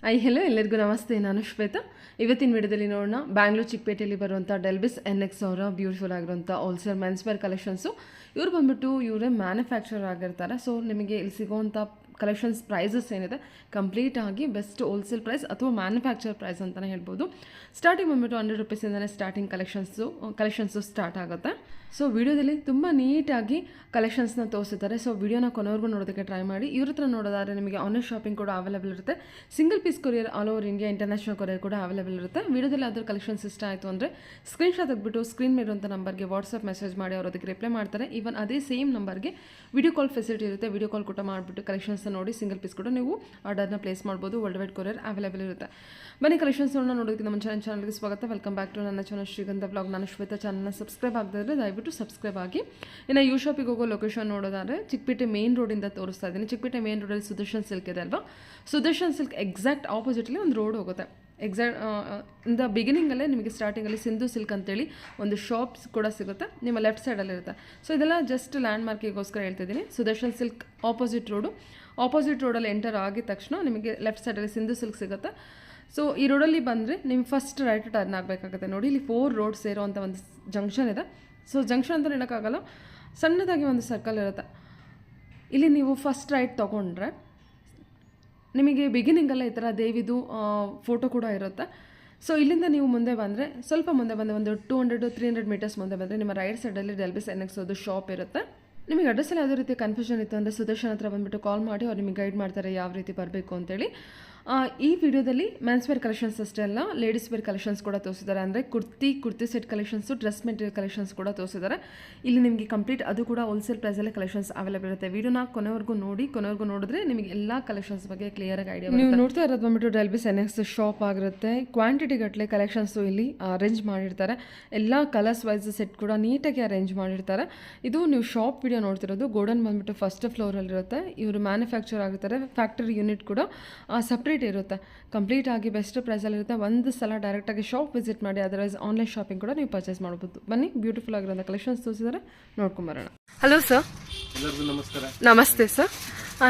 Hello ಎಲ್ಲರಿಗೂ ನಮಸ್ತೆ. ನಾನು ಶ್ವೇತಾ. ಇವತ್ತಿನ ವಿಡಿಯೋದಲ್ಲಿ ನೋಡೋಣ ಬ್ಯಾಂಗ್ಳೂರು ಚಿಕ್ಕಪೇಟೆಯಲ್ಲಿ ಬರುವಂಥ ಡೆಲ್ಬಿಸ್ NX ಅವರ ಬ್ಯೂಟಿಫುಲ್ ಆಗಿರುವಂಥ ಹೋಲ್ಸೇಲ್ ಮೆನ್ಸ್ವೇರ್ ಕಲೆಕ್ಷನ್ಸು. ಇವ್ರು ಬಂದ್ಬಿಟ್ಟು ಇವರೇ ಮ್ಯಾನುಫ್ಯಾಕ್ಚರ್ ಆಗಿರ್ತಾರೆ. ಸೊ ನಿಮಗೆ ಇಲ್ಲಿ ಸಿಗೋವಂಥ ಕಲೆಕ್ಷನ್ಸ್ ಪ್ರೈಸಸ್ ಏನಿದೆ ಕಂಪ್ಲೀಟ್ ಆಗಿ ಬೆಸ್ಟ್ ಹೋಲ್ಸೇಲ್ ಪ್ರೈಸ್ ಅಥವಾ ಮ್ಯಾನುಫ್ಯಾಕ್ಚರ್ ಪ್ರೈಸ್ ಅಂತಲೇ ಹೇಳ್ಬೋದು. ಸ್ಟಾರ್ಟಿಂಗ್ ಬಂದ್ಬಿಟ್ಟು 100 ರೂಪೀಸಿಂದನೇ ಸ್ಟಾರ್ಟಿಂಗ್ ಕಲೆಕ್ಷನ್ಸು ಸ್ಟಾರ್ಟ್ ಆಗುತ್ತೆ. ಸೊ ವಿಡಿಯೋದಲ್ಲಿ ತುಂಬ ನೀಟಾಗಿ ಕಲೆಕ್ಷನ್ಸ್ನ ತೋರಿಸಿದ್ದಾರೆ. ಸೊ ವಿಡಿಯೋನ ಕೊನೆವರೆಗೂ ನೋಡೋದಕ್ಕೆ ಟ್ರೈ ಮಾಡಿ. ಇವ್ರ ಹತ್ರ ನೋಡೋದಾದ್ರೆ ನಿಮಗೆ ಆನ್ಲೈನ್ ಶಾಪಿಂಗ್ ಕೂಡ ಅವೈಲೇಬಲ್ ಇರುತ್ತೆ. Single piece courier all over India, international courier ಕೂಡ ಅವೈಲೇಬಲ್ ಇರುತ್ತೆ. ವಿಡಿಯೋದಲ್ಲಿ ಅದರ ಕಲೆಕ್ಷನ್ಸ್ ಇಷ್ಟ ಆಯಿತು ಅಂದರೆ ಸ್ಕ್ರೀನ್ಶಾಟ್ ತೆಗೆದುಬಿಟ್ಟು ಸ್ಕ್ರೀನ್ ಮೇಲಿರುವಂಥ ನಂಬರ್ಗೆ ವಾಟ್ಸಪ್ ಮೆಸೇಜ್ ಮಾಡಿ ಅವರು ಅದಕ್ಕೆ ರಿಪ್ಲೈ ಮಾಡ್ತಾರೆ. ಈವನ್ ಅದೇ ಸೇಮ್ ನಂಬರ್ಗೆ ವಿಡಿಯೋ ಕಾಲ್ ಫೆಸಿಲಿಟಿ ಇರುತ್ತೆ. ವಿಡಿಯೋ ಕಾಲ್ ಕೂಡ ಮಾಡಿಬಿಟ್ಟು ಕಲೆಕ್ಷನ್ಸ್ನ ನೋಡಿ ಸಿಂಗಲ್ ಪೀಸ್ ಕೂಡ ನೀವು ಆರ್ಡರ್ನ ಪ್ಲೇಸ್ ಮಾಡ್ಬೋದು. ವರ್ಲ್ಡ್ ವೈಡ್ ಕೊರಿಯರ್ ಅವೈಲೇಬಲ್ ಇರುತ್ತೆ. ಬನ್ನಿ ಕಲೆಕ್ಷನ್ಸ್ನ ನೋಡೋದಕ್ಕೆ ನಮ್ಮ ಚಾನಲ್ಗೆ ಸ್ವಾಗತ. ವೆಲ್ಕಮ್ ಬ್ಯಾಕ್ ಟು ನನ್ನ ಚಾನಲ್ ಶ್ರೀಗಂಧ ಬ್ಲಾಗ್. ನಾನು ಶ್ವೇತಾ. ಚಾನಲ್ನ ಸಬ್ಸ್ಕ್ರೈಬ್ ಆಗದಿದ್ರೆ ದಯವಿಟ್ಟು ಸಬ್ಸ್ಕ್ರೈಬ್ ಆಗಿ. ಇನ್ನು ಯು ಶಾಪಿಗೆ ಹೋಗೋ ಲೊಕೇಶನ್ ನೋಡೋದಾದ್ರೆ ಚಿಕ್ಕಪೇಟೆ ಮೇನ್ ರೋಡಿಂದ ತೋರಿಸ್ತಾ ಇದ್ದೀನಿ. ಚಿಕ್ಕಪೇಟೆ ಮೇನ್ ರೋಡಲ್ಲಿ ಸುದರ್ಶನ್ ಸಿಲ್ಕ್ ಇದೆ ಅಲ್ವಾ? ಸುದರ್ಶನ್ ಸಿಲ್ಕ್ ಎಕ್ಸಾಕ್ಟ್ ಆಪೋಸಿಟಲ್ಲಿ ಒಂದು ರೋಡ್ ಹೋಗುತ್ತೆ. ಇನ್ ದ ಬಿಗಿನಿಂಗಲ್ಲೇ ನಿಮಗೆ ಸ್ಟಾರ್ಟಿಂಗಲ್ಲಿ ಸಿಂಧು ಸಿಲ್ಕ್ ಅಂತೇಳಿ ಒಂದು ಶಾಪ್ಸ್ ಕೂಡ ಸಿಗುತ್ತೆ. ನಿಮ್ಮ ಲೆಫ್ಟ್ ಸೈಡಲ್ಲಿ ಇರುತ್ತೆ. ಸೊ ಇದೆಲ್ಲ ಜಸ್ಟ್ ಲ್ಯಾಂಡ್ ಮಾರ್ಕಿಗೋಸ್ಕರ ಹೇಳ್ತಿದ್ದೀನಿ. ಸುದರ್ಶನ್ ಸಿಲ್ಕ್ ಆಪೋಸಿಟ್ ರೋಡಲ್ಲಿ ಎಂಟರ್ ಆಗಿದ ತಕ್ಷಣ ನಿಮಗೆ ಲೆಫ್ಟ್ ಸೈಡಲ್ಲಿ ಸಿಂಧು ಸಿಲ್ಕ್ ಸಿಗುತ್ತೆ. ಸೊ ಈ ರೋಡಲ್ಲಿ ಬಂದರೆ ನಿಮ್ಮ ಫಸ್ಟ್ ರೈಟ್ ಟರ್ನ್ ಆಗಬೇಕಾಗುತ್ತೆ. ನೋಡಿ, ಇಲ್ಲಿ 4 ರೋಡ್ ಸೇರೋ ಅಂಥ ಒಂದು ಜಂಕ್ಷನ್ ಇದೆ. ಸೊ ಜಂಕ್ಷನ್ ಅಂತ ಹೇಳೋಕ್ಕಾಗಲ್ಲ, ಸಣ್ಣದಾಗಿ ಒಂದು ಸರ್ಕಲ್ ಇರುತ್ತೆ. ಇಲ್ಲಿ ನೀವು ಫಸ್ಟ್ ರೈಟ್ ತೊಗೊಂಡ್ರೆ ನಿಮಗೆ ಬಿಗಿನಿಂಗಲ್ಲೇ ಈ ಥರ ದೇವಿದು ಫೋಟೋ ಕೂಡ ಇರುತ್ತೆ. ಸೊ ಇಲ್ಲಿಂದ ನೀವು ಮುಂದೆ ಬಂದರೆ ಸ್ವಲ್ಪ ಮುಂದೆ ಬಂದರೆ ಒಂದು 200-300 ಮೀಟರ್ಸ್ ಮುಂದೆ ಬಂದರೆ ನಿಮ್ಮ ರೈಟ್ ಸೈಡಲ್ಲಿ ಡೆಲ್ಬಿಸ್ NX ಅದು ಶಾಪ್ ಇರುತ್ತೆ. ನಿಮಗೆ ಅಡ್ರೆಸ್ಸಲ್ಲಿ ಯಾವುದೇ ರೀತಿ ಕನ್ಫ್ಯೂಷನ್ ಇತ್ತು ಅಂದರೆ ಸುದರ್ಶನ್ ಹತ್ರ ಬಂದುಬಿಟ್ಟು ಕಾಲ್ ಮಾಡಿ ಅವ್ರು ನಿಮಗೆ ಗೈಡ್ ಮಾಡ್ತಾರೆ ಯಾವ ರೀತಿ ಬರಬೇಕು ಅಂತೇಳಿ. ಈ ವಿಡಿಯೋದಲ್ಲಿ ಮೆನ್ಸ್ ವೇರ್ ಕಲೆಕ್ಷನ್ಸ್ ಅಷ್ಟೇ ಅಲ್ಲ, ಲೇಡೀಸ್ ವೇರ್ ಕಲೆಕ್ಷನ್ಸ್ ಕೂಡ ತೋರಿಸಿದ್ದಾರೆ. ಅಂದರೆ kurti set collections, dress material collections ಕೂಡ ತೋರಿಸಿದ್ದಾರೆ. ಇಲ್ಲಿ ನಿಮಗೆ ಕಂಪ್ಲೀಟ್ ಅದು ಕೂಡ ಹೋಲ್ಸೇಲ್ ಪ್ರೈಸಲ್ಲೇ ಕಲೆಕ್ಷನ್ಸ್ ಅವೈಲೇಬಲ್ ಇರುತ್ತೆ. ವಿಡಿಯೋನ ಕೊನೆವರೆಗೂ ನೋಡಿದ್ರೆ ನಿಮಗೆ ಎಲ್ಲ ಕಲೆಕ್ಷನ್ಸ್ ಬಗ್ಗೆ ಕ್ಲಿಯರಾಗಿ ಐಡಿಯಾ. ನೀವು ನೋಡ್ತಾ ಇರೋದು ಬಂದ್ಬಿಟ್ಟು ಡೆಲ್ಬಿಸ್ NX ಶಾಪ್ ಆಗಿರುತ್ತೆ. ಕ್ವಾಂಟಿಟಿ ಗಟ್ಟಲೆ ಕಲೆಕ್ಷನ್ಸು ಇಲ್ಲಿ ಅರೇಂಜ್ ಮಾಡಿರ್ತಾರೆ. ಎಲ್ಲ ಕಲರ್ಸ್ ವೈಸ್ ಸೆಟ್ ಕೂಡ ನೀಟಾಗಿ ಅರೇಂಜ್ ಮಾಡಿರ್ತಾರೆ. ಇದು ನೀವು ಶಾಪ್ ವಿಡಿಯೋ ನೋಡ್ತಿರೋದು. ಗೋಡನ್ ಬಂದ್ಬಿಟ್ಟು ಫಸ್ಟ್ ಫ್ಲೋರಲ್ಲಿರುತ್ತೆ. ಇವರು ಮ್ಯಾನುಫ್ಯಾಕ್ಚರ್ ಆಗಿರ್ತಾರೆ. ಫ್ಯಾಕ್ಟರಿ ಯೂನಿಟ್ ಕೂಡ ಸಪ್ರೇಟ್ ಇರುತ್ತೆ. ಕಂಪ್ಲೀಟ್ ಆಗಿ ಬೆಸ್ಟ್ ಪ್ರೈಸಲ್ಲಿರುತ್ತೆ. ಒಂದು ಸಲ ಡೈರೆಕ್ಟಾಗಿ ಶಾಪ್ ವಿಸಿಟ್ ಮಾಡಿ. ಅದರ್ವೈಸ್ ಆನ್ಲೈನ್ ಶಾಪಿಂಗ್ ಕೂಡ ನೀವು ಪರ್ಚೇಸ್ ಮಾಡ್ಬೋದು. ಬನ್ನಿ, ಬ್ಯೂಟಿಫುಲ್ ಆಗಿರೋಂಥ ಕಲೆಕ್ಷನ್ಸ್ ತೋರಿಸಿದ್ದಾರೆ, ನೋಡ್ಕೊಂಬರೋಣ. Hello sir. ಎಲ್ಲರಿಗೂ ನಮಸ್ಕಾರ. ನಮಸ್ತೆ ಸರ್.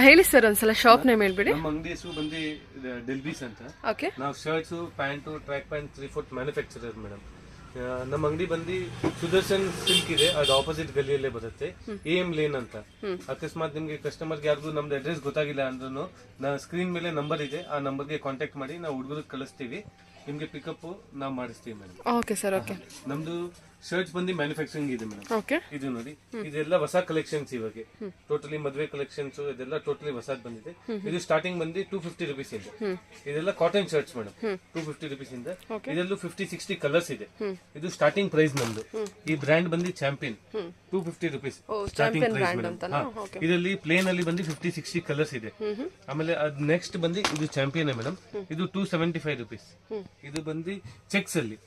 ಹೇಳಿ ಸರ್, ಒಂದ್ಸಲ ಶಾಪ್ ನೇಮ್ ಹೇಳ್ಬಿಡಿ. ನಮ್ಮ ಅಂಗಡಿ ಹೆಸರು ಬಂದು ಡೆಲ್ಬಿಸ್ ಅಂತ. ಓಕೆ. ನಾವು shirts, pant, track pant 3/4 manufacturer madam. ನಮ್ಮ ಅಂಗಡಿ ಬಂದು ಸುದರ್ಶನ್ ಸಿಲ್ಕ್ ಇದೆ, ಅದು ಆಪೋಸಿಟ್ ಗಲ್ಲಿಯಲ್ಲೇ ಬರುತ್ತೆ. AM ಲೇನ್ ಅಂತ. ಅಕಸ್ಮಾತ್ ನಿಮ್ಗೆ ಕಸ್ಟಮರ್ಗೆ ಯಾರಿಗೂ ನಮ್ದು ಅಡ್ರೆಸ್ ಗೊತ್ತಾಗಿಲ್ಲ ಅಂದ್ರೂ ನಾ ಸ್ಕ್ರೀನ್ ಮೇಲೆ ನಂಬರ್ ಇದೆ, ಆ ನಂಬರ್ಗೆ ಕಾಂಟ್ಯಾಕ್ಟ್ ಮಾಡಿ ನಾವು ಹುಡುಗರಿಗೆ ಕಳಿಸ್ತೀವಿ. ನಿಮ್ಗೆ ಪಿಕಪ್ ನಾವು ಮಾಡಿಸ್ತೀವಿ ಮೇಡಮ್. Okay sir. ಓಕೆ. ನಮ್ದು ಶರ್ಟ್ಸ್ ಬಂದು ಮ್ಯಾನುಫ್ಯಾಕ್ಚರಿಂಗ್ ಇದೆ ಮೇಡಮ್. ಓಕೆ. ಇದು ನೋಡಿ, ಇದೆಲ್ಲ ಹೊಸ ಕಲೆಕ್ಷನ್ಸ್ ಇವಾಗ ಟೋಟಲಿ ಮದುವೆ ಕಲೆಕ್ಷನ್ಸ್ ಇದೆಲ್ಲ ಟೋಟಲಿ ಹೊಸದ್ ಬಂದಿದೆ. ಇದು ಸ್ಟಾರ್ಟಿಂಗ್ ಬಂದು 250 ರೂಪೀಸ್ ಇಂದ. ಇದೆಲ್ಲ ಕಾಟನ್ ಶರ್ಟ್ಸ್ ಮೇಡಮ್, 250 ರೂಪೀಸ್ ಇಂದ. ಇದೆಲ್ಲೂ 50-60 ಕಲರ್ಸ್ ಇದೆ. ಇದು ಸ್ಟಾರ್ಟಿಂಗ್ ಪ್ರೈಸ್ ನಮ್ದು. ಈ ಬ್ರ್ಯಾಂಡ್ ಬಂದು champion, 250 rupees starting price madam. ಇದರಲ್ಲಿ ಪ್ಲೇನ್ ಅಲ್ಲಿ ಬಂದು 50-60 ಕಲರ್ಸ್ ಇದೆ. ಆಮೇಲೆ ಅದ್ ನೆಕ್ಸ್ಟ್ ಬಂದು ಇದು ಚಾಂಪಿಯನ್ ಮೇಡಮ್. ಇದು 275 ರೂಪೀಸ್. ಇದು ಬಂದು ಚೆಕ್ಸ್ ಅಲ್ಲಿ.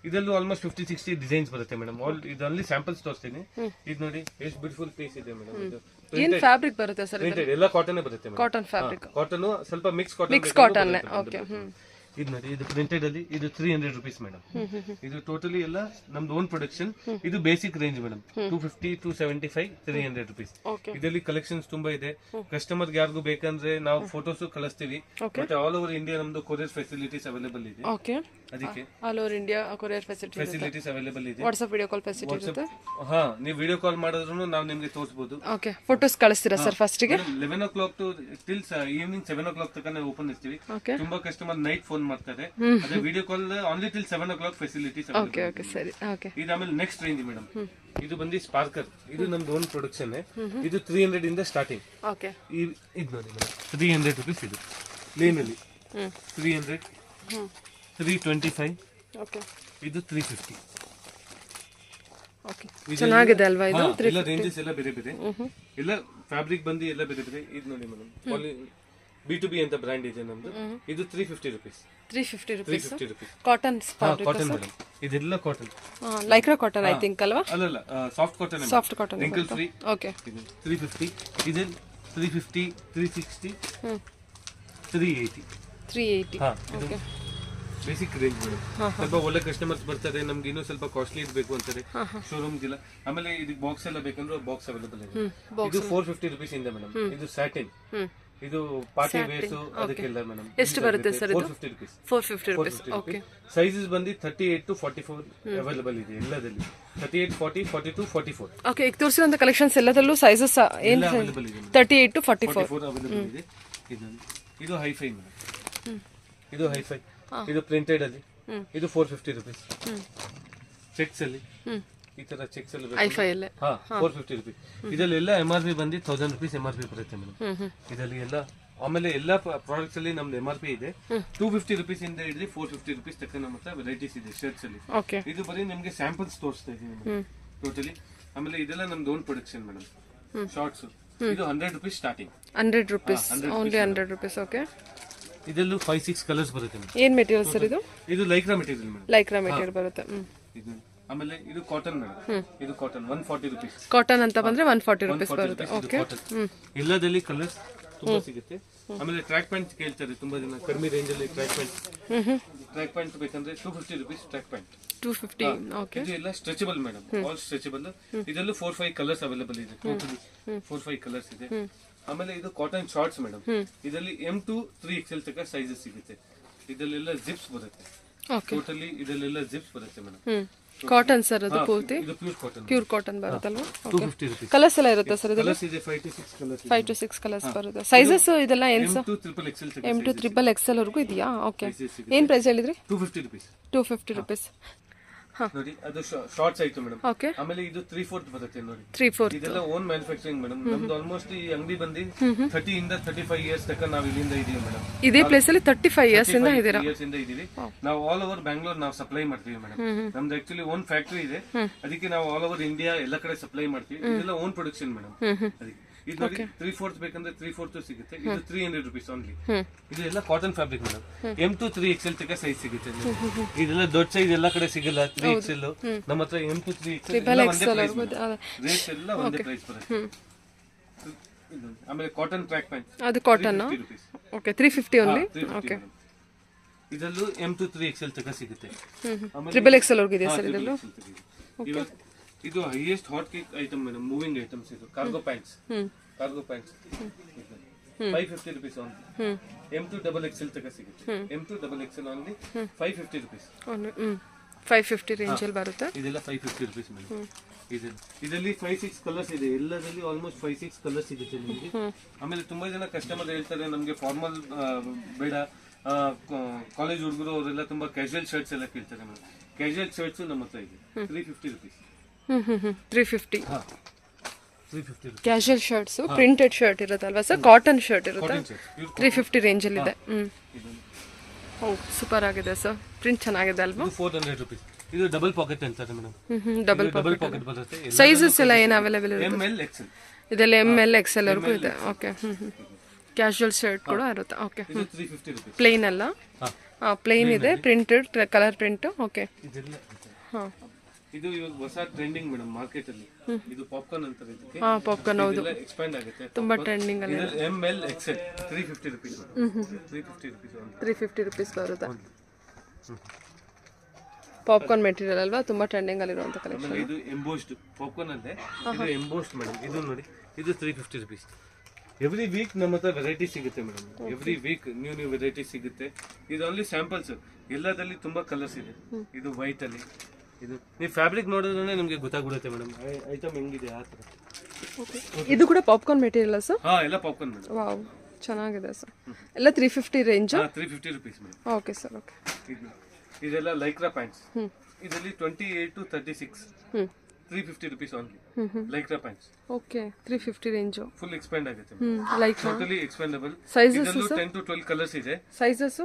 ಇದಲ್ಲೂ ಆಲ್ಮೋಸ್ಟ್ 50-60 ಡಿಸೈನ್ಸ್ ಬರುತ್ತೆ ಮೇಡಮ್. ಇದು ಅಲ್ಲಿ ಸ್ಯಾಂಪಲ್ಸ್ ತೋರಿಸ್ತೀನಿ. ಇದು ನೋಡಿ ಎಷ್ಟು ಬ್ಯೂಟಿಫುಲ್ ಪೀಸ್ ಇದೆ ಮೇಡಮ್. ಇದು ಏನ್ ಫ್ಯಾಬ್ರಿಕ್ ಬರುತ್ತೆ ಸರ್? ಎಲ್ಲ ಕಾಟನ್ ಬರುತ್ತೆ. Cotton fabric. ಕಾಟನ್ ಸ್ವಲ್ಪ ಮಿಕ್ಸ್ ಕಾಟನ್. ಓಕೆ. ಇದು ನೋಡಿ, ಇದು ಪ್ರಿಂಟೆಡ್ ಅಲ್ಲಿ. ಇದು 300 ರೂಪೀಸ್ ಮೇಡಮ್. ಇದು ಟೋಟಲಿ ಎಲ್ಲ ನಮ್ದು ಓನ್ ಪ್ರೊಡಕ್ಷನ್. ಇದು ಬೇಸಿಕ್ ರೇಂಜ್ ಮೇಡಮ್. 250, 275, 300 ರೂಪೀಸ್. ಇದರಲ್ಲಿ ಕಲೆಕ್ಷನ್ಸ್ ತುಂಬಾ ಇದೆ. ಕಸ್ಟಮರ್ ಯಾರಿಗೂ ಬೇಕಂದ್ರೆ ನಾವು ಫೋಟೋಸ್ ಕಳಿಸ್ತೀವಿ. ಮತ್ತೆ ಆಲ್ ಓವರ್ ಇಂಡಿಯಾ ನಮ್ದು ಕೊರಿಯರ್ ಫೆಸಿಲಿಟೀಸ್ ಅವೈಲೇಬಲ್ ಇದೆ. ಓಕೆ. ಅದಕ್ಕೆ all over India courier facilities available ಇದೆ. ವಾಟ್ಸ್ಆಪ್ ವಿಡಿಯೋ ಕಾಲ್ ಫೆಸಿಲಿಟಿ ಇರುತ್ತೆ. ಹಾ, ನೀವು ವಿಡಿಯೋ ಕಾಲ್ ಮಾಡಿದ್ರು ನಾವು ನಿಮ್ಗೆ ತೋರಿಸಬಹುದು. ಓಕೆ. ಫೋಟೋಸ್ ಕಳಿಸ್ತೀರಾ ಸರ್ ಫಸ್ಟ್ ಗೆ? 11 o'clock to till evening 7 o'clock ತನಕ ನಾವು ಓಪನ್ ಇರ್ತೀವಿ. ತುಂಬಾ ಕಸ್ಟಮರ್ ನೈಟ್ ಫೋನ್ ಮಾಡ್ತಾರೆ. ಅದೇ video call only till 7 o'clock facilities. Okay. Okay, ಸರಿ. ಓಕೆ. ಇದು ಆಮೇಲೆ ನೆಕ್ಸ್ಟ್ ರೇಂಜ್ ಮೇಡಮ್. ಇದು ಬಂದು ಸ್ಪಾರ್ಕರ್. ಇದು ನಮ್ದು ಓನ್ ಪ್ರೊಡಕ್ಷನ್. ಇದು 300 ಇಂದ ಸ್ಟಾರ್ಟಿಂಗ್. ಓಕೆ. ಇದು ನೋಡಿ ಮೇಡಮ್, 300 ರೂಪೀಸ್. ಇದು ಪ್ಲೇನ್ ಅಲ್ಲಿ 300, 325. ಓಕೆ. ಇದು 350. ಓಕೆ. ಚೆನ್ನಾಗಿದೆ ಅಲ್ವಾ ಇದು? ಎಲ್ಲ ರೇಂಜಸ್ ಎಲ್ಲ ಬೇರೆ ಬೇರೆ. ಎಲ್ಲ ಫ್ಯಾಬ್ರಿಕ್ ಬಂದು ಎಲ್ಲ ಬೇರೆ ಬೇರೆ. ಇದು ನೋಡಿ ಮೇಡಮ್, B2B ಅಂತ ಬ್ರ್ಯಾಂಡ್ ಇದೆ ನಮ್ದು. ಇದು 350 rupees. 350 rupees. Cotton fabric. Cotton madam. ಇದೆಲ್ಲ cotton. Lycra cotton I think ಅಲ್ವಾ? ಅಲ್ಲ, soft cotton. Soft cotton. Wrinkle free. Okay. 350. ಇದು 350, 360, 380. ಹಾ, ಓಕೆ. Basic range madam. ಸ್ವಲ್ಪ ಒಳ್ಳೆ ಕಸ್ಟಮರ್ಸ್ ಬರ್ತಾರೆ, ನಮ್ಗೆ ಇನ್ನೂ ಸ್ವಲ್ಪ ಕಾಸ್ಟ್ಲಿ ಇರಬೇಕು ಅಂತಾರೆ ಶೋರೂಮ್ಗೆಲ್ಲ. ಆಮೇಲೆ ಇದಕ್ಕೆ ಬಾಕ್ಸ್ ಎಲ್ಲ ಬೇಕಂದ್ರೆ ಬಾಕ್ಸ್ ಅವೈಲೇಬಲ್ ಇದೆ. ಇದು 450 ರೂಪೀಸ್ ಇಂದ ಮೇಡಮ್. ಇದು ಸ್ಯಾಟಿನ್. ಇದು ಪಾರ್ಟಿ ವೇರ್ಸ್ ಅದಕ್ಕೆಲ್ಲ ಮೇಡಮ್. ಎಷ್ಟು ಬರುತ್ತೆ ಸರ್ ಇದು? 450 rupees. 450 rupees. ಓಕೆ. ಸೈಜಸ್ ಬಂದು 38 to 44 ಅವೈಲೇಬಲ್ ಇದೆ ಎಲ್ಲದಲ್ಲಿ. 38, 40, 42, 44. ಓಕೆ, ಈಗ ತೋರಿಸಿರುವಂತ ಕಲೆಕ್ಷನ್ಸ್ ಎಲ್ಲದಲ್ಲೂ ಸೈಜಸ್ ಏನು ಅವೈಲೇಬಲ್ ಇದೆ. 38 to 44 ಅವೈಲೇಬಲ್ ಇದೆ. ಇದು ಹೈಫೈ ಮೇಡಮ್. ಇದು ಹೈಫೈ. ಇದು ಪ್ರಿಂಟೆಡ್ ಅಲ್ಲಿ. ಇದು 450 rupees. ಚೆಕ್ಸ್ ಅಲ್ಲಿ ಈ ತರ ಚೆಕ್ಸ್ ಅಲ್ಲಿ ಹೈಫೈ ಅಲ್ಲೇ 450 rupees. ಇದಲ್ಲೆಲ್ಲ MRP ಬಂದು 1000 rupees MRP ಬರುತ್ತೆ ಮೇಡಮ್. ಇದರಲ್ಲಿ ಎಲ್ಲ ಆಮೇಲೆ ಎಲ್ಲ ಪ್ರಾಡಕ್ಟ್ಸ್ ಅಲ್ಲಿ ನಮ್ದು MRP ಇದೆ. 250 rupees ಇಂದ ಹಿಡಿದು 450 rupees ತನಕ ನಮ್ಮ ಹತ್ರ ವೆರೈಟೀಸ್ ಇದೆ ಶರ್ಟ್ಸ್ ಅಲ್ಲಿ. ಓಕೆ. ಇದು ಬರೀ ನಿಮಗೆ ಸ್ಯಾಂಪಲ್ಸ್ ತೋರಿಸ್ತಾ ಇದ್ದೀನಿ ಟೋಟಲಿ. ಆಮೇಲೆ ಇದೆಲ್ಲ ನಮ್ದು ಓನ್ ಪ್ರೊಡಕ್ಷನ್ ಮೇಡಮ್. ಶಾರ್ಟ್ಸ್ ಇದು 100 rupees starting. 100 rupees only 100 rupees. Okay. ಇದಲ್ಲೂ 5-6 ಕಲರ್ಸ್ ಬರುತ್ತೆ ಮೇಡಮ್. ಏನ್ ಮೆಟೀರಿಯಲ್ ಸರ್ ಇದು? ಇದು Lycra material madam. Lycra material ಬರುತ್ತೆ. ಇದು ಆಮೇಲೆ ಇದು ಕಾಟನ್ ಮೇಡಮ್. ಇದು ಕಾಟನ್ 140 rupees. ಕಾಟನ್ ಅಂತ ಬಂದ್ರೆ 140 rupees ಬರುತ್ತೆ. ಓಕೆ. ಎಲ್ಲದಲ್ಲಿ ಕಲರ್ಸ್ ತುಂಬಾ ಸಿಗುತ್ತೆ. ಆಮೇಲೆ ಟ್ರ್ಯಾಕ್ ಪ್ಯಾಂಟ್ ಕೇಳ್ತಾರೆ ತುಂಬಾ ಜನ ಕಡಿಮೆ ರೇಂಜ್ ಅಲ್ಲಿ. ಟ್ರ್ಯಾಕ್ ಪ್ಯಾಂಟ್ ಬೇಕಂದ್ರೆ 250 rupees ಟ್ರ್ಯಾಕ್ ಪ್ಯಾಂಟ್. 250. ಓಕೆ. ಇದು ಎಲ್ಲ ಸ್ಟ್ರೆಚಬಲ್ ಮೇಡಮ್. All stretchable. ಇದರಲ್ಲೂ 4-5 ಕಲರ್ಸ್ ಅವೈಲೇಬಲ್ ಇದೆ. ಟೋಟಲಿ 4-5 ಕಲರ್ಸ್ ಇದೆ. ಆಮೇಲೆ ಇದು ಕಾಟನ್ ಶಾರ್ಟ್ಸ್ ಮೇಡಮ್. ಇದರಲ್ಲಿ M to 3XL ತನಕ ಸೈಜಸ್ ಸಿಗುತ್ತೆ. ಇದರಲ್ಲೆಲ್ಲ ಜಿಪ್ಸ್ ಬರುತ್ತೆ. ಟೋಟಲಿ ಇದರಲ್ಲೆಲ್ಲ ಜಿಪ್ಸ್ ಬರುತ್ತೆ ಮೇಡಮ್. ಕಾಟನ್ ಸರ್ ಅದು ಪೂರ್ತಿ ಇದು ಪ್ಯೂರ್ ಕಾಟನ್. ಪ್ಯೂರ್ ಕಾಟನ್ ಬರುತ್ತಲ್ವಾ? 250 rupees. ಕಲರ್ಸ್ ಎಲ್ಲ ಇರುತ್ತೆ ಸರ್ ಇದರಲ್ಲಿ? ಕಲರ್ಸ್ ಇದೆ 5 to 6 ಕಲರ್ಸ್. 5 to 6 ಕಲರ್ಸ್ ಬರುತ್ತೆ. ಸೈಜಸ್ ಇದೆಲ್ಲ ಏನು ಸರ್? M to XXL ತನಕ. M to XXL ವರೆಗೂ ಇದೆಯಾ? ಓಕೆ. ಏನು ಪ್ರೈಸ್ ಹೇಳಿದ್ರಿ? 250 rupees. 250 rupees. ನೋಡಿ ಅದು ಶಾರ್ಟ್ಸ್ ಆಯ್ತು ಮೇಡಮ್. ಓಕೆ. ಆಮೇಲೆ ಇದು 3/4 ಬರುತ್ತೆ ನೋಡಿ. 3/4 ಇದೆಲ್ಲ ಓನ್ ಮ್ಯಾನುಫ್ಯಾಕ್ಚರಿಂಗ್ ಮೇಡಮ್. ನಮ್ದು ಆಲ್ಮೋಸ್ಟ್ ಈ ಅಂಗಡಿ ಬಂದು 30 ಇಂದ 35 ಇಯರ್ಸ್ ತನಕ ನಾವು ಇಲ್ಲಿಂದ ಇದೀವಿ ಮೇಡಮ್. ಇದೇ ಪ್ಲೇಸ್ ಅಲ್ಲಿ 35 ಇಯರ್ಸ್ ಇಂದ ಇದೀರಾ? ಇದೀವಿ ನಾವು. ಆಲ್ ಓವರ್ ಬ್ಯಾಂಗ್ಳೂರ್ ನಾವು ಸಪ್ಲೈ ಮಾಡ್ತೀವಿ ಮೇಡಮ್. ನಮ್ದು ಆಕ್ಚುಲಿ ಓನ್ ಫ್ಯಾಕ್ಟರಿ ಇದೆ. ಅದಕ್ಕೆ ನಾವು ಆಲ್ ಓವರ್ ಇಂಡಿಯಾ ಎಲ್ಲ ಕಡೆ ಸಪ್ಲೈ ಮಾಡ್ತೀವಿ. ಇದೆಲ್ಲ ಓನ್ ಪ್ರೊಡಕ್ಷನ್ ಮೇಡಮ್. ಅದಕ್ಕೆ ಇದು ನೋಡಿ 3/4 ಬೇಕಂದ್ರೆ 3/4 ಸಿಗುತ್ತೆ. ಇದು 300 rupees ಓನ್ಲಿ. ಇದು ಎಲ್ಲ cotton fabric madam. M to 3XL ತನಕ ಸೈಜ್ ಸಿಗುತ್ತೆ. ಇದೆಲ್ಲ ದೊಡ್ಡ ಸೈಜ್ ಎಲ್ಲ ಕಡೆ ಸಿಗಲ್ಲ. 3XL ನಮ್ಮ ಹತ್ರ M to 3XL ರೇಟ್ಸ್ ಎಲ್ಲ ಒಂದೇ ಪ್ರೈಸ್ ಬರುತ್ತೆ. ಆಮೇಲೆ ಕಾಟನ್ ಟ್ರ್ಯಾಕ್ ಪ್ಯಾಂಟ್ ಅದು ಕಾಟನ್. ಓಕೆ. 350 ಓನ್ಲಿ. ಓಕೆ. ಇದರಲ್ಲೂ M to 3XL ತನಕ ಸಿಗುತ್ತೆ. XXL ವರೆಗೂ ಇದೆ ಸರ್ ಇದರಲ್ಲೂ? ಇದು highest hot cake item madam. Moving items ಇದು cargo pants. 550 rupees only. M to XXL ತನಕ ಸಿಗುತ್ತೆ. M to XXL only 550 rupees. 550 range ಅಲ್ಲಿ ಬರುತ್ತೆ. ಇದೆಲ್ಲ 550 rupees ಮೇಡಮ್. ಇದರಲ್ಲಿ 5-6 ಕಲರ್ಸ್ ಇದೆ. ಎಲ್ಲದಲ್ಲಿ ಆಲ್ಮೋಸ್ಟ್ 5-6 ಕಲರ್ಸ್ ಸಿಗುತ್ತೆ ನಿಮಗೆ. ಆಮೇಲೆ ತುಂಬಾ ಜನ ಕಸ್ಟಮರ್ ಹೇಳ್ತಾರೆ ನಮಗೆ ಫಾರ್ಮಲ್ ಬೇಡ, ಕಾಲೇಜ್ ಹುಡುಗರು ಅವರೆಲ್ಲ ತುಂಬಾ ಕ್ಯಾಶುಯಲ್ ಶರ್ಟ್ಸ್ ಎಲ್ಲ ಕೇಳ್ತಾರೆ ಮೇಡಮ್. ಕ್ಯಾಶುಯಲ್ ಶರ್ಟ್ಸ್ ನಮ್ಮ ಹತ್ರ ಇದೆ 350 rupees. 350. 350 casual shirts printed shirt ಇರುತ್ತಲ್ವಾ ಸರ್? ಕಾಟನ್ ಶರ್ಟ್ ಇರುತ್ತೆ. 350 ರೇಂಜ್ ಅಲ್ಲಿ ಇದೆ. ಓ ಸೂಪರ್ ಆಗಿದೆ ಸರ್. ಪ್ರಿಂಟ್ ಚೆನ್ನಾಗಿದೆ ಅಲ್ವಾ? 400 rupees. ಇದು ಡಬಲ್ ಪಾಕೆಟ್ ಅಂತಾರೆ ಮೇಡಮ್. ಡಬಲ್ ಪಾಕೆಟ್ ಬರುತ್ತೆ. ಸೈಜಸ್ ಎಲ್ಲ ಏನು ಅವೈಲೇಬಲ್ ಇರುತ್ತೆ? ML XL. ಇದೆಲ್ಲ ML XL ವರೆಗೂ ಇದೆ. ಓಕೆ. ಕ್ಯಾಶುಯಲ್ ಶರ್ಟ್ ಕೂಡ ಇರುತ್ತೆ. ಓಕೆ. 350 rupees. ಪ್ಲೇನ್ ಅಲ್ಲ? ಪ್ಲೇನ್ ಇದೆ. Printed colour print. ಓಕೆ. ಇದು ಇವಾಗ ಹೊಸ ಟ್ರೆಂಡಿಂಗ್ ಮೇಡಮ್ ಮಾರ್ಕೆಟ್ ಅಲ್ಲಿ. ಇದು ಪಾಪ್ಕಾರ್ನ್ ಅಂತಾರೆ ಇದಕ್ಕೆ. ಪಾಪ್ಕಾರ್ನ್ ಹೌದು. ಎಕ್ಸ್ಪ್ಯಾಂಡ್ ಆಗುತ್ತೆ. ತುಂಬಾ ಟ್ರೆಂಡಿಂಗ್ ಅಲ್ಲಿ. ML XL 350 rupees. 350 rupees. 350 rupees ಬರುತ್ತೆ. ಪಾಪ್ಕಾರ್ನ್ ಮೆಟೀರಿಯಲ್ ಅಲ್ವಾ? ತುಂಬಾ ಟ್ರೆಂಡಿಂಗ್ ಅಲ್ಲಿ ಇರುವಂತ ಕಲೆಕ್ಷನ್. ಇದು ಎಂಬೋಸ್ಡ್ ಪಾಪ್ಕಾರ್ನ್ ಅಲ್ಲೇ. ಇದು ಎಂಬೋಸ್ಡ್ ಮೇಡಮ್. ಇದು ನೋಡಿ ಇದು 350 rupees. ಎವ್ರಿ ವೀಕ್ ನಮ್ಮ ಹತ್ರ ವೆರೈಟಿ ಸಿಗುತ್ತೆ madam. Every week new variety ಸಿಗುತ್ತೆ. ಇದು ಓನ್ಲಿ ಸ್ಯಾಂಪಲ್ಸ್. ಎಲ್ಲದಲ್ಲಿ ತುಂಬಾ ಕಲರ್ಸ್ ಇದೆ. ಇದು ವೈಟ್ ಅಲ್ಲಿ. ಇದು ನೀವು ಫ್ಯಾಬ್ರಿಕ್ ನೋಡಿದ್ರೆ ನಿಮಗೆ ಗೊತ್ತಾಗ್ಬಿಡುತ್ತೆ ಮೇಡಮ್ ಐಟಮ್ ಹೆಂಗಿದೆ ಆ ಥರ. ಇದು ಕೂಡ ಪಾಪ್ಕಾರ್ನ್ ಮೆಟೀರಿಯಲ್ ಸರ್? ಎಲ್ಲ ಪಾಪ್ಕಾರ್ನ್ ಮೇಡಮ್. ವಾವ್ ಚೆನ್ನಾಗಿದೆ ಸರ್. ಎಲ್ಲ 350 range? 350 rupees madam. Okay sir. Okay. ಇದೆಲ್ಲ ಲೈಕ್ರಾ ಪ್ಯಾಂಟ್ಸ್. ಇದರಲ್ಲಿ 28 to 36. 350 rupees only. Lycra pants. Okay. 350 range. Full expand ಆಗುತ್ತೆ. Like totally expandable. Sizes 10 to 12 colours ಇದೆ. Sizes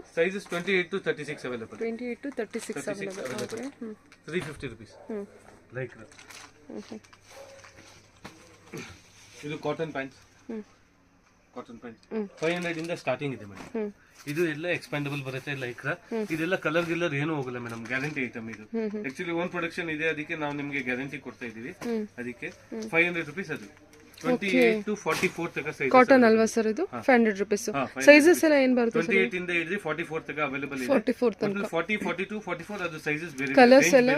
28 to 36 available. 28 to 36 available. Okay. 350 rupees. Lycra. ಇದು cotton pants. Cotton pant 500 ಇಂದ starting ಇದೆ madam. ಇದು ಎಲ್ಲ expandable ಬರುತ್ತೆ Lycra. ಇದೆಲ್ಲ colour ಗಿಲ್ಲರ್ ಏನು ಹೋಗಲ್ಲ ಮೇಡಮ್. ಗ್ಯಾರಂಟಿ ಐಟಮ್ ಇದು. ಆಕ್ಚುಲಿ ಓನ್ ಪ್ರೊಡಕ್ಷನ್ ಇದೆ. ಅದಕ್ಕೆ ನಾವು ನಿಮಗೆ ಗ್ಯಾರಂಟಿ ಕೊಡ್ತಾ ಇದೀವಿ. ಅದಕ್ಕೆ 500 rupees. ಅದು 28 to 44 ತನಕ ಸೈಜ್. ಕಾಟನ್ ಅಲ್ವಾ ಸರ್ ಇದು? 500 rupees. ಸೈಜಸ್ ಎಲ್ಲ ಏನು ಬರುತ್ತೆ ಸರ್? 28 ಇಂದ ಹಿಡಿದು 44 ತನಕ ಅವೈಲೇಬಲ್ ಇದೆ. 44 ತನಕ. 40, 42, 44 ಅದು ಸೈಜಸ್ ಬೇರೆ. ಕಲರ್ಸ್ ಎಲ್ಲ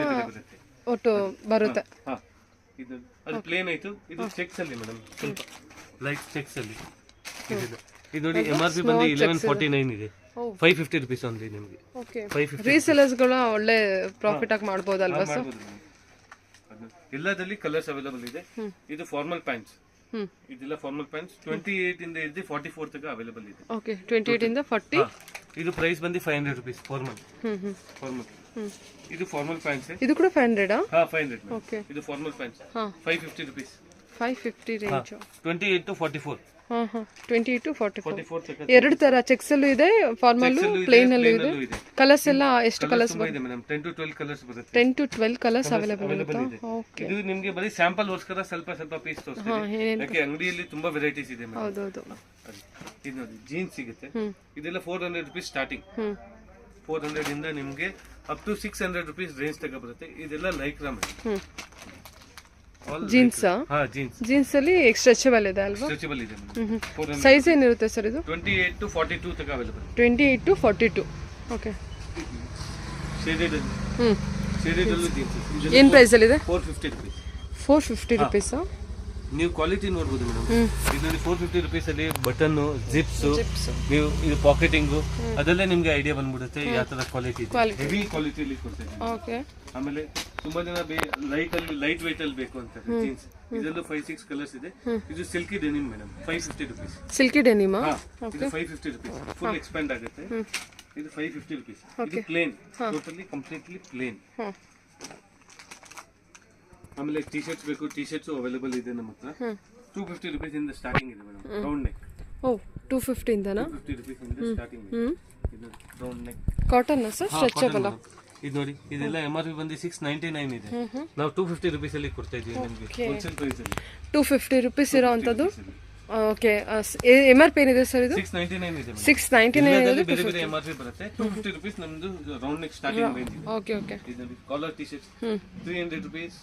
ಒಟ್ಟು ಬರುತ್ತೆ. ಇದು ಅದು ಪ್ಲೇನ್ ಆಯ್ತು. ಇದು ಚೆಕ್ಸ್ ಅಲ್ಲಿ ಮೇಡಮ್. ಸ್ವಲ್ಪ ಲೈಟ್ ಚೆಕ್ಸ್ ಅಲ್ಲಿ. ಇದು ನೋಡಿ MRP ಬಂದು 1149 ಇದೆ. 550 rupees only ನಿಮಗೆ. ಓಕೆ 550 ರೀಸೆಲರ್ಸ್ಗಳು ಒಳ್ಳೆ ಪ್ರಾಫಿಟ್ ಆಗಿ ಮಾಡ್ಬೋದಲ್ವಾ ಸರ್? ಎಲ್ಲದಲ್ಲಿ ಕಲರ್ಸ್ ಅವೈಲೇಬಲ್ ಇದೆ. ಇದು ಫಾರ್ಮಲ್ ಪ್ಯಾಂಟ್ಸ್, ಇದೆಲ್ಲ ಫಾರ್ಮಲ್ ಪ್ಯಾಂಟ್ಸ್ 28 ಇಂದ ಹಿಡಿದು 44 ತನಕ ಅವೈಲೇಬಲ್ ಇದೆ. ಓಕೆ 28 ಇಂದ 40. ಇದು ಪ್ರೈಸ್ ಬಂದು 500 rupees ಫಾರ್ಮಲ್. ಇದು ಫಾರ್ಮಲ್ ಪ್ಯಾಂಟ್ಸ್. ಇದು ಕೂಡ 500 ಹಾ 500. ಓಕೆ ಇದು formal pants 550 rupees. 550 range. 28 to 44. 28 to 44. 44 ತನಕ ಎರಡು ತರ ಚೆಕ್ಸ್ ಅಲ್ಲೂ ಇದೆ, ಫಾರ್ಮಲ್ ಪ್ಲೇನ್ ಅಲ್ಲೂ ಇದೆ. ಕಲರ್ಸ್ ಎಲ್ಲ ಎಷ್ಟು ಕಲರ್ಸ್ ಇದೆ ಮೇಡಮ್? 10 to 12 ಕಲರ್ಸ್ ಬರುತ್ತೆ. 10 to 12 ಕಲರ್ಸ್ ಅವೈಲೇಬಲ್ ಇರುತ್ತೆ. ಓಕೆ ಇದು ನಿಮಗೆ ಬರೀ ಸ್ಯಾಂಪಲ್ ಗೋಸ್ಕರ ಸ್ವಲ್ಪ ಪೀಸ್ ತೋರಿಸ್ತೀನಿ, ಯಾಕೆ ಅಂಗಡಿಯಲ್ಲಿ ತುಂಬಾ ವೆರೈಟೀಸ್ ಇದೆ ಮೇಡಮ್. ಹೌದೌದು. ಇದು ನೋಡಿ ಜೀನ್ಸ್ ಸಿಗುತ್ತೆ. ಇದೆಲ್ಲ 400 rupees ಸ್ಟಾರ್ಟಿಂಗ್. 400 ಇಂದ ನಿಮಗೆ ಅಪ್ ಟು 600 rupees ರೇಂಜ್ ತನಕ ಬರುತ್ತೆ. ಇದೆಲ್ಲ ಲೈಕ್ರಾ ಮೇಡಮ್. ಜೀನ್ಸ್ ಜೀನ್ಸ್ ಅಲ್ಲಿ ಸ್ಟ್ರೆಚಬಲ್ ಇದೆ ಅಲ್ವಾ? ಸ್ಟ್ರೆಚಬಲ್ ಇದೆ ಮೇಡಮ್. ಸೈಜ್ ಏನಿರುತ್ತೆ ಸರ್ ಇದು? 28 to 42 ತನಕ available. 28 to 42. Okay shaded shaded ಅಲ್ಲೂ ಜೀನ್ಸ್. ಏನು ಪ್ರೈಸ್ ಅಲ್ಲಿ ಇದೆ? 450 rupees. 450 rupees. ನೀವು ಕ್ವಾಲಿಟಿ ನೋಡ್ಬೋದು ಮೇಡಮ್. ಇದು ನೋಡಿ 450 rupees ಅಲ್ಲಿ ಬಟನ್, ಜಿಪ್ಸ್, ನೀವು ಇದು ಪಾಕೆಟಿಂಗು ಅದೆಲ್ಲ ನಿಮ್ಗೆ ಐಡಿಯಾ ಬಂದ್ಬಿಡುತ್ತೆ ಯಾವ ತರ ಕ್ವಾಲಿಟಿ ಇದೆ. ಹೆವಿ ಕ್ವಾಲಿಟಿಯಲ್ಲಿ ಕೊಡ್ತೇನೆ. ಓಕೆ ಆಮೇಲೆ ತುಂಬಾ ಜನ ಲೈಟ್ weight ಅಲ್ಲಿ ಬೇಕು ಅಂತಾರೆ ಜೀನ್ಸ್. ಇದರಲ್ಲೂ 5-6 ಕಲರ್ಸ್ ಇದೆ. ಇದು silky denim madam 550 rupees. Silky denim ಇದು 550 rupees. ಫುಲ್ ಎಕ್ಸ್ಪ್ಯಾಂಡ್ ಆಗುತ್ತೆ. ಇದು 550 rupees. ಇದು ಪ್ಲೇನ್, ಟೋಟಲಿ ಕಂಪ್ಲೀಟ್ಲಿ ಪ್ಲೇನ್. ಆಮೇಲೆ ಟಿ ಶರ್ಟ್ಸ್ ಬೇಕು, ಟಿ ಶರ್ಟ್ಸ್ ಅವೈಲೇಬಲ್ ಇದೆ ನಮ್ಮ ಹತ್ರ. 250 rupees ಇಂದ ಸ್ಟಾರ್ಟಿಂಗ್ ಇದೆ ಮೇಡಮ್. Round neck. ಓ 250 ಇಂದನಾ? 250 rupees ಇಂದ ಸ್ಟಾರ್ಟಿಂಗ್ ಇದೆ. ಇದು round neck cotton sir, stretchable. ಇದು ನೋಡಿ ಇದೆಲ್ಲ MRP ಬಂದು 699 ಇದೆ. ನಾವು 250 rupees ಅಲ್ಲಿ ಕೊಡ್ತಾ ಇದೀವಿ ನಿಮಗೆ ಹೋಲ್ಸೇಲ್ ಪ್ರೈಸ್ ಅಲ್ಲಿ. 250 rupees ಇರೋಂತದ್ದು. ಓಕೆ MRP ಏನಿದೆ ಸರ್ ಇದು? 699 ಇದೆ. 699 ಇದೆ. ಬೇರೆ ಬೇರೆ MRP ಬರುತ್ತೆ. 250 rupees ನಮ್ದು ರೌಂಡ್ ನೆಕ್ ಸ್ಟಾರ್ಟಿಂಗ್ ರೇಂಜ್ ಇದೆ. Okay okay. ಇದು collar T shirts 300 rupees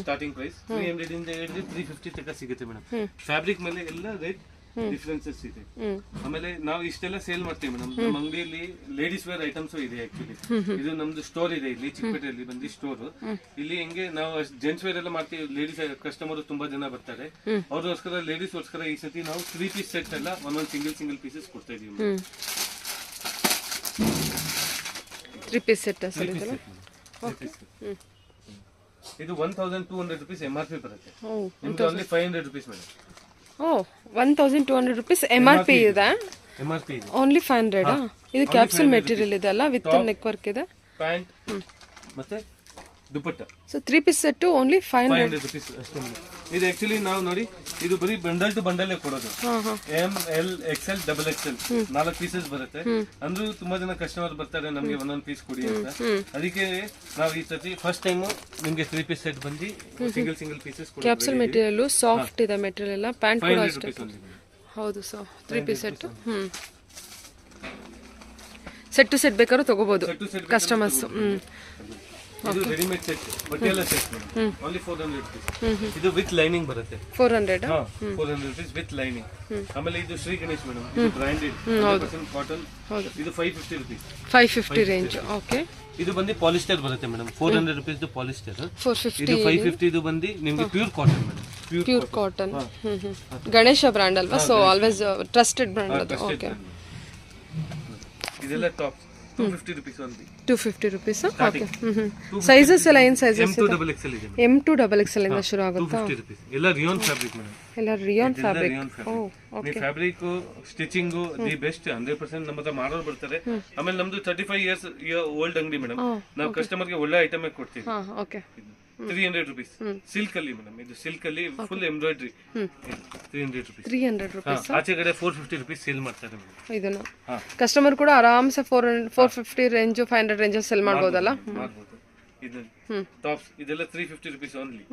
starting price. 300 ಇಂದ ಹಿಡಿದು 350 ತನಕ ಸಿಗುತ್ತೆ ಮೇಡಮ್. ಫ್ಯಾಬ್ರಿಕ್ ಮೇಲೆ ಎಲ್ಲ ರೇಟ್ ಡಿಫರೆನ್ಸಸ್ ಇದೆ. ಆಮೇಲೆ ನಾವು ಇಷ್ಟೆಲ್ಲ ಸೇಲ್ ಮಾಡ್ತೀವಿ ಮೇಡಮ್. ನಮ್ಮ ಅಂಗಡಿಯಲ್ಲಿ ಲೇಡೀಸ್ ವೇರ್ ಐಟಮ್ಸ್ ಇದೆ ಆಕ್ಚುಲಿ. ಇದು ನಮ್ದು ಸ್ಟೋರ್ ಇದೆ ಇಲ್ಲಿ ಚಿಕ್ಕಪೇಟೆಯಲ್ಲಿ ಬಂದು ಸ್ಟೋರ್. ಇಲ್ಲಿ ಹೆಂಗೆ ನಾವು ಜೆಂಟ್ಸ್ ವೇರ್ ಎಲ್ಲ ಮಾಡ್ತೀವಿ. ಲೇಡೀಸ್ ಕಸ್ಟಮರ್ ತುಂಬಾ ಜನ ಬರ್ತಾರೆ, ಅವ್ರಿಗೋಸ್ಕರ ಲೇಡೀಸ್ ಗೋಸ್ಕರ ಈ ಸತಿ ನಾವು 3 piece ಸೆಟ್ ಎಲ್ಲ ಒಂದೊಂದು ಸಿಂಗಲ್ ಪೀಸಸ್ ಕೊಡ್ತಾ ಇದೀವಿ. 3 piece ಸೆಟ್ ಸರ್ ಇದೆಲ್ಲ. ಇದು 1200 rupees MRP ಬರುತ್ತೆ. ನಿಮ್ಗೆ ಓನ್ಲಿ 500 rupees ಮೇಡಮ್. ಓ 1200 rupees MRP ಇದೆ. MRP ಇದೆ ಓನ್ಲಿ 500. ಇದು ಕ್ಯಾಪ್ಸೂಲ್ ಮೆಟೀರಿಯಲ್ ಇದೆ ಅಲ್ಲ, ವಿತ್ ನೆಕ್ ವರ್ಕ್ ಇದೆ. ಪ್ಯಾಂಟ್ ಮತ್ತೆ dupatta. So 3 piece set only 500 rupees ಅಷ್ಟೇ. ಇದು ಆಕ್ಚುಲಿ ನಾವು ನೋಡಿ ಇದು ಬರೀ ಬಂಡಲ್ ಟು ಬಂಡಲ್ ಕೊಡೋದು. M, L, XL, XXL 4 pieces ಬರುತ್ತೆ. ಅಂದ್ರೂ ತುಂಬಾ ಜನ ಕಸ್ಟಮರ್ ಬರ್ತಾರೆ ನಮ್ಗೆ ಒಂದೊಂದು ಪೀಸ್ ಕೊಡಿ ಅಂತ. ಅದಕ್ಕೆ ನಾವು ಈ ಸತಿ ಫಸ್ಟ್ ಟೈಮ್ ನಿಮ್ಗೆ 3 piece ಸೆಟ್ ಬಂದು ಸಿಂಗಲ್ ಪೀಸಸ್ ಕೊಡ್ತೀವಿ. ಕ್ಯಾಪ್ಸೂಲ್ ಮೆಟೀರಿಯಲ್ ಸಾಫ್ಟ್ ಇದೆ ಮೆಟೀರಿಯಲ್ ಎಲ್ಲ. ಪ್ಯಾಂಟ್ ಕೂಡ ಅಷ್ಟೇ. ಹೌದು ಸರ್ 3 piece ಸೆಟ್. ಸೆಟ್ ಟು ಸೆಟ್ ಬೇಕಾದ್ರೂ ತಗೋಬಹುದು ಕಸ್ಟಮರ್ಸ್. ಇದು readymade set Patiala set only 400 rupees. ಇದು ವಿತ್ ಲೈನಿಂಗ್ ಬರುತ್ತೆ. 400 rupees ವಿತ್ ಲೈನಿಂಗ್. ಆಮೇಲೆ ಇದು ಶ್ರೀ ಗಣೇಶ್ ಮೇಡಮ್, ಇದು ಬ್ರಾಂಡೆಡ್ 100% ಕಾಟನ್. ಇದು 550 rupees. 550 ರೇಂಜ್. ಓಕೆ. ಇದು ಬಂದು ಪಾಲಿಸ್ಟರ್ ಬರುತ್ತೆ ಮೇಡಮ್. 400 rupees polyester. 450. ಇದು 550 ಇದು ಬಂದು ನಿಮಗೆ pure cotton madam. Pure cotton. Ganesha brand ಅಲ್ವಾ, ಸೊ ಆಲ್ವೇಸ್ ಟ್ರಸ್ಟೆಡ್ ಬ್ರಾಂಡ್ ಅದು. ಓಕೆ. ಇದೆಲ್ಲ top 250 rupees only. 250 rupees. Okay. Sizes ಎಲ್ಲ ಏನು ಸೈಜಸ್ ಇದೆ? M2 ಇದೆ. M2 XXL ಇಂದ ಶುರು ಆಗುತ್ತಾ? 250 rupees. ಎಲ್ಲ ರಿಯಾನ್ ಫ್ಯಾಬ್ರಿಕ್ ಮೇಡಮ್. ಎಲ್ಲ ರಿಯಾನ್ ಫ್ಯಾಬ್ರಿಕ್. ಓ ಓಕೆ. ಈ ಫ್ಯಾಬ್ರಿಕ್ ಸ್ಟಿಚಿಂಗ್ ದಿ ಬೆಸ್ಟ್ 100% ನಮ್ಮ ಹತ್ರ ಮಾಡೋರು ಬರ್ತಾರೆ. ಆಮೇಲೆ ನಮ್ದು 35 years ಓಲ್ಡ್ ಅಂಗಡಿ ಮೇಡಮ್. ನಾವು ಕಸ್ಟಮರ್ ಗೆ ಒಳ್ಳೆ ಐಟಮ್ ಕೊಡ್ತೀವಿ. ಓಕೆ. 300 rupees. ಸಿಲ್ಕ್ ಅಲ್ಲಿ ಮೇಡಮ್, ಇದು ಸಿಲ್ಕ್ ಅಲ್ಲಿ ಫುಲ್ ಎಂಬ್ರಾಯ್ಡ್ರಿ. 300 rupees. 300 rupees. ಆಚೆ ಕಡೆ 450 rupees ಸೇಲ್ ಮಾಡ್ತಾರೆ ಮೇಡಮ್. ಇದನ್ನ ಕಸ್ಟಮರ್ ಕೂಡ ಆರಾಮ್ಸೆ 450 ರೇಂಜ್ 500 ರೇಂಜ್ ಸೆಲ್ ಮಾಡಬಹುದಲ್ಲ. ಮಾಡಬಹುದು. ಇದು ಟಾಪ್ಸ್ ಇದೆಲ್ಲ 350 rupees ಓನ್ಲಿ.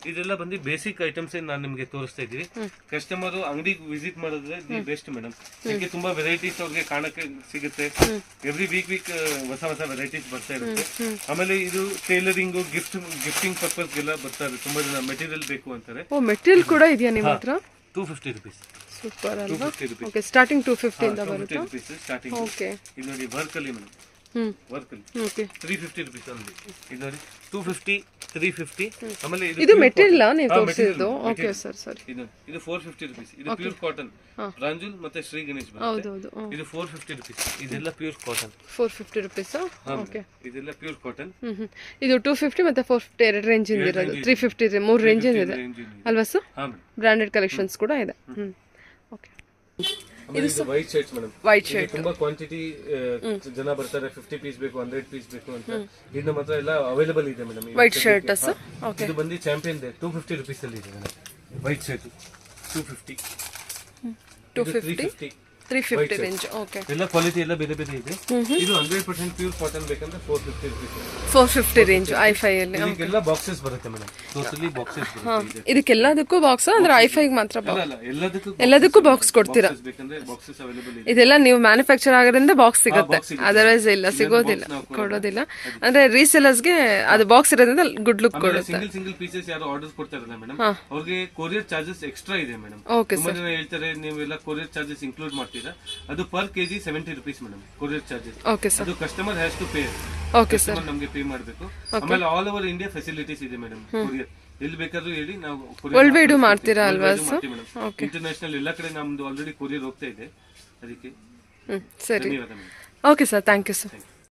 ಇದೆಲ್ಲ ಬಂದು ಬೇಸಿಕ್ ಐಟಮ್ಸ್ ನಾನು ನಿಮಗೆ ತೋರಿಸ್ತಾ ಇದ್ದೀವಿ. ಕಸ್ಟಮರ್ ಅಂಗಡಿಗೆ ವಿಸಿಟ್ ಮಾಡಿದ್ರೆ ದಿ ಬೆಸ್ಟ್ ಮೇಡಮ್. ಇದಕ್ಕೆ ತುಂಬಾ ವೆರೈಟೀಸ್ ಅವ್ರಿಗೆ ಕಾಣಕ್ಕೆ ಸಿಗುತ್ತೆ. ಎವ್ರಿ ವೀಕ್ ಹೊಸ ವೆರೈಟೀಸ್ ಬರ್ತಾ ಇರುತ್ತೆ. ಆಮೇಲೆ ಇದು ಟೈಲರಿಂಗ್ ಗಿಫ್ಟಿಂಗ್ ಪರ್ಪಸ್ ಎಲ್ಲ ಬರ್ತಾರೆ. ತುಂಬಾ ಜನ ಮೆಟೀರಿಯಲ್ ಬೇಕು ಅಂತಾರೆ. ಮೆಟೀರಿಯಲ್ ಕೂಡ ಇದೆಯಾ ನಿಮ್ಮ ಹತ್ರ? 250 rupees. ಸೂಪರ್ ಅಲ್ವಾ? ಓಕೆ. ಸ್ಟಾರ್ಟಿಂಗ್ 250 ಇಂದ ಬರುತ್ತೆ. 250 rupees ಸ್ಟಾರ್ಟಿಂಗ್. ಓಕೆ. ಇದು ನೋಡಿ ವರ್ಕ್ ಅಲ್ಲಿ madam work okay 350 rupees only. ಇದು ನೋಡಿ 250 350. ಆಮೇಲೆ ಇದು ಮೆಟೀರಿಯಲ್ ನೀವು ತೋರಿಸಿದ್ದು? ಓಕೆ ಸರ್ ಸರಿ. ಇದು 450 ರುಪೀಸ್. ಇದು ಪ್ಯೂರ್ ಕಾಟನ್ ಪ್ರಾಂಜುಲ್ ಮತ್ತೆ ಶ್ರೀ ಗಣೇಶ್ ಹೌದು ಹೌದು. ಇದು 450 ರುಪೀಸ್. ಇದೆಲ್ಲ ಪ್ಯೂರ್ ಕಾಟನ್. 450 ರುಪೀಸ್. ಓಕೆ. ಇದೆಲ್ಲ ಪ್ಯೂರ್ ಕಾಟನ್. ಇದು 250 ಮತ್ತೆ 450 ಎರಡು ರೇಂಜ್ ಇಂದ ಇರೋದು. 350 ಮೂರು ರೇಂಜ್ ಇದೆ ಅಲ್ವಾ ಸರ್? ಬ್ರಾಂಡೆಡ್ ಕಲೆಕ್ಷನ್ಸ್ ಕೂಡ ಇದೆ. ಓಕೆ. ಇದು white shirts madam. White shirt ತುಂಬಾ ಕ್ವಾಂಟಿಟಿ ಜನ ಬರ್ತಾರೆ, 50 ಪೀಸ್ ಬೇಕು 100 ಪೀಸ್ ಬೇಕು ಅಂತ. ಇದು ನಮ್ಮ ಹತ್ರ ಎಲ್ಲ ಅವೈಲೇಬಲ್ ಇದೆ madam. White shirt sir. Okay. ಇದು ಬಂದು ಚಾಂಪಿಯನ್ ಇದೆ 250 ರುಪೀಸ್ ಅಲ್ಲಿ ಇದೆ madam. White shirt 250 350 range. Okay. ಎಲ್ಲ ಕ್ವಾಲಿಟಿ ಎಲ್ಲ ಬೇರೆ ಬೇರೆ ಇದೆ. ಇದು 100% ಪ್ಯೂರ್ ಕಾಟನ್ ಬೇಕಂದ್ರೆ 450 ರುಪೀಸ್. 450 ರೇಂಜ್ ಐ5 ಅಲ್ಲಿ. ಇದಕ್ಕೆಲ್ಲ ಬಾಕ್ಸಸ್ ಬರುತ್ತೆ ಮೇಡಮ್. ಟೋಟಲಿ ಬಾಕ್ಸಸ್ ಬರುತ್ತೆ. ಇದಕ್ಕೆಲ್ಲದಕ್ಕೂ ಬಾಕ್ಸ್ ಅಂದ್ರೆ ಐ5 ಮಾತ್ರ ಅಲ್ಲ, ಎಲ್ಲದಕ್ಕೂ ಬಾಕ್ಸ್ ಕೊಡ್ತೀರಾ? ಬೇಕಂದ್ರೆ ಬಾಕ್ಸಸ್ ಅವೈಲೇಬಲ್ ಇದೆ. ಇದೆಲ್ಲ ನೀವು ಮ್ಯಾನುಫ್ಯಾಕ್ಚರ್ ಆಗೋದ್ರಿಂದ ಬಾಕ್ಸ್ ಸಿಗುತ್ತೆ, ಅದರ್ವೈಸ್ ಇಲ್ಲ, ಸಿಗೋದಿಲ್ಲ, ಕೊಡೋದಿಲ್ಲ. ಅಂದ್ರೆ ರೀಸೆಲರ್ಸ್ಗೆ ಅದು ಬಾಕ್ಸ್ ಇರೋದ್ರಿಂದ ಗುಡ್ ಲುಕ್ ಕೊಡುತ್ತೆ. ಸಿಂಗಲ್ ಪೀಸಸ್ ಯಾರು ಆರ್ಡರ್ ಕೊಡ್ತಾರಲ್ಲ ಮೇಡಮ್, ಅವ್ರಿಗೆ ಕೊರಿಯರ್ ಚಾರ್ಜಸ್ ಎಕ್ಸ್ಟ್ರಾ ಇದೆ ಮೇಡಮ್. ಓಕೆ ತುಂಬಾ ಜನ ಹೇಳ್ತಾರೆ ನೀವೆಲ್ಲ ಕೊರಿಯರ್ ಚಾರ್ಜಸ್ ಇನ್ಕ್ಲೂಡ್ ಮಾಡ್ತೀರಾ. ಅದು per KG 70 rupees madam courier charges. Okay sir. ಅದು customer has to pay. Okay sir. ನಮಗೆ ಪೇ ಮಾಡಬೇಕು. ಆಮೇಲೆ ಆಲ್ ಓವರ್ ಇಂಡಿಯಾ ಫೆಸಿಲಿಟೀಸ್ ಇದೆ ಮೇಡಮ್ ಕೊರಿಯರ್. ಎಲ್ಲಿ ಬೇಕಾದ್ರೂ ಹೇಳಿ ನಾವು ವರ್ಲ್ಡ್ ವೈಡ್ ಮಾಡ್ತೀರಾ ಅಲ್ವಾ ಸರ್? ಇಂಟರ್ನ್ಯಾಷನಲ್ ಎಲ್ಲ ಕಡೆ ನಮ್ದು ಆಲ್ರೆಡಿ ಕೊರಿಯರ್ ಹೋಗ್ತಾ ಇದೆ, ಅದಕ್ಕೆ ಸರಿ. ಧನ್ಯವಾದ madam. Okay sir, thank you sir.